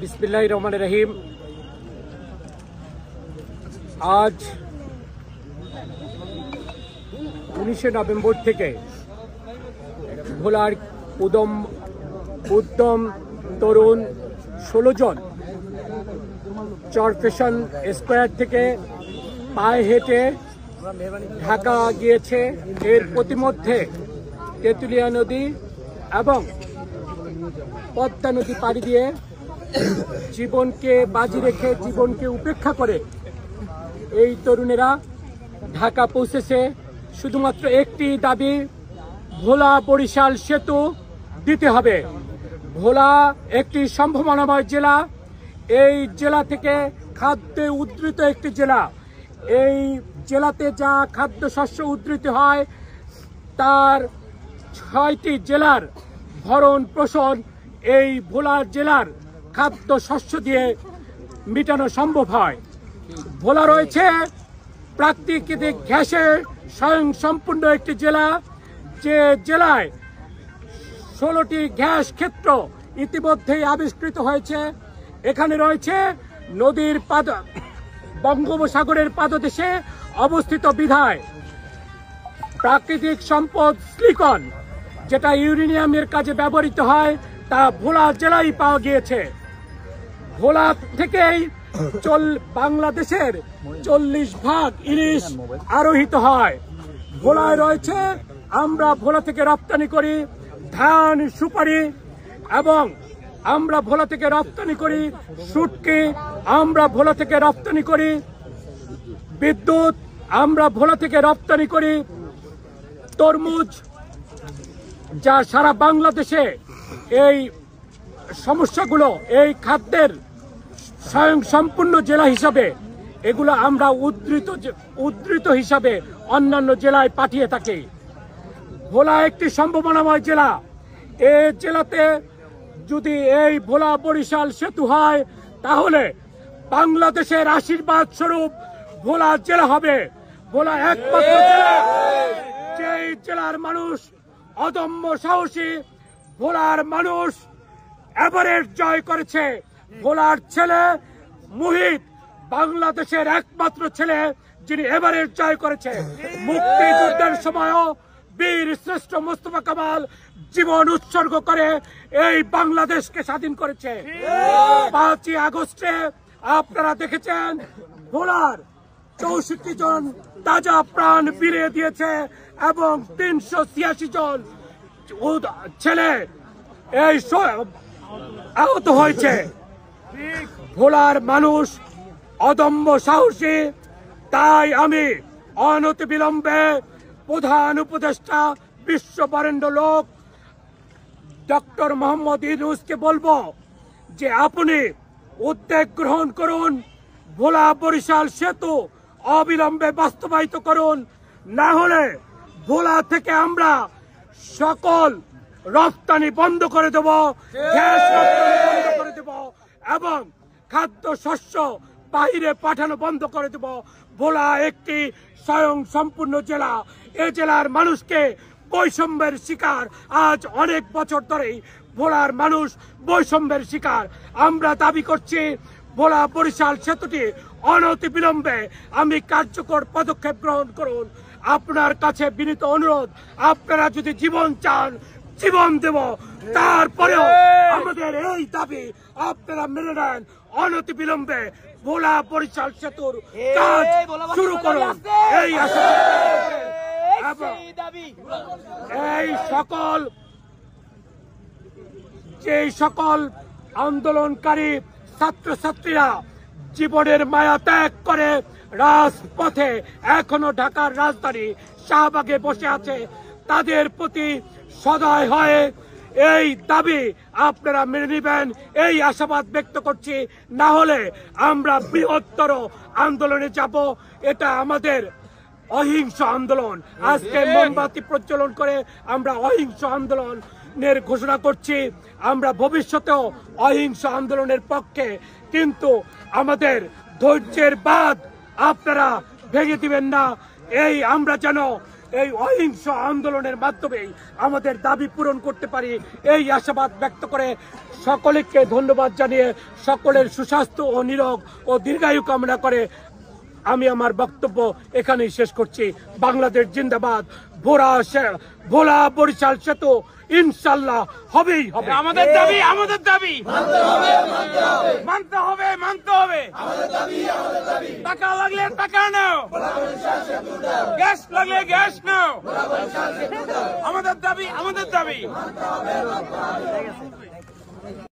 বিসমিল্লাহির রহমানির রহিম। আজ 19 নভেম্বর থেকে ভোলার উদ্যম তরুণ 16 জন চরফেশন স্কোয়ার থেকে পায়ে হেঁটে ঢাকা গিয়েছে। এর প্রতিমধ্যে তেঁতুলিয়া নদী এবং পদ্মা নদী পাড়ি দিয়ে জীবনকে বাজি রেখে, জীবনকে উপেক্ষা করে এই তরুণেরা ঢাকা পৌঁছেছে। শুধুমাত্র একটি দাবি, ভোলা বরিশাল সেতু দিতে হবে। ভোলা একটি সম্ভাবনাময় জেলা। এই জেলা থেকে খাদ্যে উদ্ধৃত একটি জেলা। এই জেলাতে যা খাদ্যশস্য উদ্ধৃত হয় তার 6টি জেলার ভরণ পোষণ এই ভোলা জেলার খাদ্যশস্য দিয়ে মেটানো সম্ভব হয়। ভোলা রয়েছে প্রাকৃতিক গ্যাসে স্বয়ংসম্পূর্ণ একটি জেলা, যে জেলায় 16টি গ্যাস ক্ষেত্র ইতিমধ্যেই আবিষ্কৃত হয়েছে। এখানে রয়েছে নদীর বঙ্গোপসাগরের পাদদেশে অবস্থিত বিধায় প্রাকৃতিক সম্পদ সিলিকন, যেটা ইউরেনিয়ামের কাজে ব্যবহৃত হয়, তা ভোলা জেলায় পাওয়া গিয়েছে। ভোলা থেকেই বাংলাদেশের 40% ইলিশ আরোহিত হয়। ভোলায় রয়েছে, আমরা ভোলা থেকে রপ্তানি করি ধান, সুপারি, এবং আমরা ভোলা থেকে রপ্তানি করি শুটকি, আমরা ভোলা থেকে রপ্তানি করি বিদ্যুৎ, আমরা ভোলা থেকে রপ্তানি করি তরমুজ, যা সারা বাংলাদেশে এই সমস্যাগুলো, এই খাদ্যের স্বয়ংসম্পূর্ণ জেলা হিসাবে এগুলো আমরা উদ্ধৃত হিসাবে অন্যান্য জেলায় পাঠিয়ে থাকি। ভোলা একটি সম্ভাবনাময় জেলা। এই জেলাতে যদি এই ভোলা বরিশাল সেতু হয়, তাহলে বাংলাদেশের আশীর্বাদ স্বরূপ ভোলা জেলা হবে। ভোলা একমাত্র জেলা যেই জেলার মানুষ অদম্য সাহসী। ভোলার মানুষ এভারেস্ট জয় করেছে। ভোলার ছেলে মুহিত বাংলাদেশের একমাত্র ছেলে যিনি এভারেস্ট জয় করেছে। মুক্তিযুদ্ধের সময়ও বীর শ্রেষ্ঠ মোস্তফা কামাল জীবন উৎসর্গ করে এই বাংলাদেশকে স্বাধীন করেছে। 5ই আগস্টে আপনারা দেখেছেন ভোলার 64 জন তাজা প্রাণ ফিরিয়ে দিয়েছে এবং 386 জন ছেলে এই আহত হয়েছে। ভোলার মানুষ অদম্য সাহসী। তাই আমি অনতিবিলম্বে প্রধান উপদেষ্টা, বিশ্ববরেণ্য লোক ডক্টর মোহাম্মদ ইউনূসকে বলবো যে আপনি উদ্যোগ গ্রহণ করুন, ভোলা বরিশাল সেতু অবিলম্বে বাস্তবায়িত করুন। না হলে ভোলা থেকে আমরা সকল রপ্তানি বন্ধ করে দেব, গ্যাস রপ্তানি বন্ধ করে দেব এবং খাদ্যশস্য বাইরে পাঠানো বন্ধ করে দেব। ভোলা একটি স্বয়ংসম্পূর্ণ জেলা। এ জেলার মানুষকে বৈষম্যের শিকার, আজ অনেক বছর ধরেই ভোলার মানুষ বৈষম্যের শিকার। আমরা দাবি করছি ভোলা বরিশাল সেতুটি অনতিবিলম্বে আমি কার্যকর পদক্ষেপ গ্রহণ করুন। আপনার কাছে বিনীত অনুরোধ, আপনারা যদি জীবন চান জীবন দেব, তারপরেও আমাদের এই দাবি আপনারা মেনে নেন। অনতিবিলম্বে ভোলা বরিশাল সেতুর কাজ শুরু করুন, এই আশা এবং এই সকল আন্দোলনকারী ছাত্রছাত্রীরা জীবনের মায়া ত্যাগ করে রাজপথে এখনো ঢাকার রাজধানী শাহবাগে বসে আছে, তাদের প্রতি সদয় হয়ে এই দাবি আপনারা মেনে নেবেন, এই আশাবাদ ব্যক্ত করছি। না হলে আমরা বৃহত্তর আন্দোলনে যাব। এটা আমাদের অহিংস আন্দোলন। আজকে মোমবাতি প্রজ্বলন করে আমরা অহিংস আন্দোলনের ঘোষণা করছি। আমরা ভবিষ্যতেও অহিংস আন্দোলনের পক্ষে, কিন্তু আমাদের ধৈর্যের বাঁধ আপনারা ভেঙে দিবেন না। এই আমরা যেন এই অহিংস আন্দোলনের মাধ্যমেই আমাদের দাবি পূরণ করতে পারি, এই আশাবাদ ব্যক্ত করে সকলকে ধন্যবাদ জানিয়ে সকলের সুস্বাস্থ্য ও নিরোগ ও দীর্ঘায়ু কামনা করে আমি আমার বক্তব্য এখানেই শেষ করছি। বাংলাদেশ জিন্দাবাদ। ভোলা বরিশাল সেতু ইনশাল্লাহ হবেই হবে। আমাদের দাবি মানতে হবে। টাকা লাগলে টাকা নাও, গ্যাস লাগলে গ্যাস নাও। আমাদের দাবি